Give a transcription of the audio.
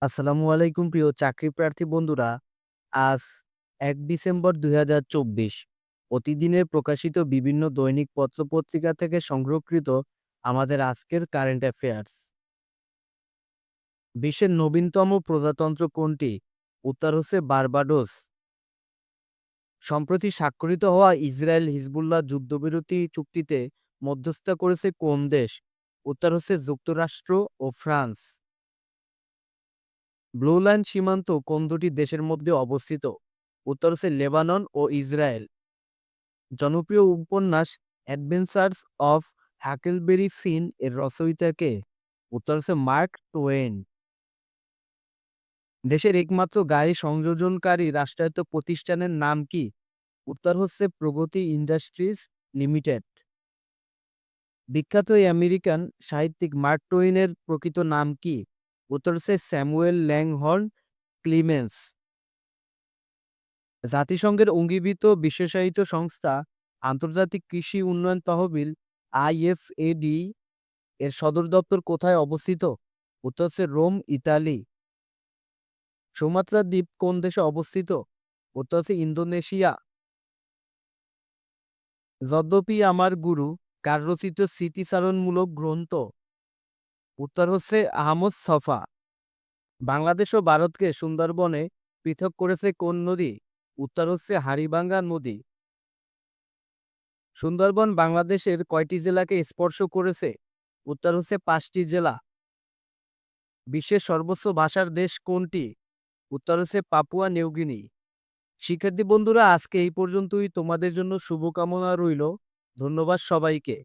আসসালামু আলাইকুম প্রিয় চাকরি প্রার্থী বন্ধুরা। আজ ১ ডিসেম্বর ২০২৪ প্রতিদিনের প্রকাশিত বিভিন্ন দৈনিক পত্রপত্রিকা থেকে সংরক্ষিত আমাদের আজকের কারেন্ট অ্যাফেয়ার্স। বিশ্বের নবীনতম প্রজাতন্ত্র কোনটি? উত্তর হচ্ছে বার্বাডোস। সম্প্রতি স্বাক্ষরিত হওয়া ইসরায়েল হিজবুল্লাহ যুদ্ধবিরতি চুক্তিতে মধ্যস্থতা করেছে কোন দেশ? উত্তর হচ্ছে যুক্তরাষ্ট্র ও ফ্রান্স। ব্লু লাইন সীমান্ত কোন দুটি দেশের মধ্যে অবস্থিত? উত্তর হচ্ছে লেবানন ও ইসরায়েল। জনপ্রিয় উপন্যাস অ্যাডভেঞ্চার্স অফ হ্যাকেলবেরি ফিন এর রচয়িতা কে? উত্তর হচ্ছে মার্ক টোয়েন। দেশের একমাত্র গাড়ি সংযোজনকারী রাষ্ট্রায়ত্ত প্রতিষ্ঠানের নাম কি? উত্তর হচ্ছে প্রগতি ইন্ডাস্ট্রিজ লিমিটেড। বিখ্যাত এই আমেরিকান সাহিত্যিক মার্ক টোয়েনের প্রকৃত নাম কি? উত্তর হচ্ছে স্যামুয়েল ল্যাংহর্ন ক্লিমেন্স। জাতিসংঘের অঙ্গীভূত বিশেষায়িত সংস্থা আন্তর্জাতিক কৃষি উন্নয়ন তহবিল আইএফএডি এর সদর দপ্তর কোথায় অবস্থিত? উত্তর হচ্ছে রোম, ইতালি। সুমাত্রা দ্বীপ কোন দেশে অবস্থিত? উত্তর হচ্ছে ইন্দোনেশিয়া। যদ্যপি আমার গুরু কার রচিত স্মৃতিচারণমূলক গ্রন্থ? উত্তর হচ্ছে আহমদ ছফা। বাংলাদেশ ও ভারতকে সুন্দরবনে পৃথক করেছে কোন নদী? উত্তর হচ্ছে হাড়িভাঙ্গা নদী। সুন্দরবন বাংলাদেশের কয়টি জেলাকে স্পর্শ করেছে? উত্তর হচ্ছে ৫টি জেলা। বিশ্বের সর্বোচ্চ ভাষার দেশ কোনটি? উত্তর হচ্ছে পাপুয়া নিউগিনি। শিক্ষার্থী বন্ধুরা, আজকে এই পর্যন্তই। তোমাদের জন্য শুভকামনা রইল। ধন্যবাদ সবাইকে।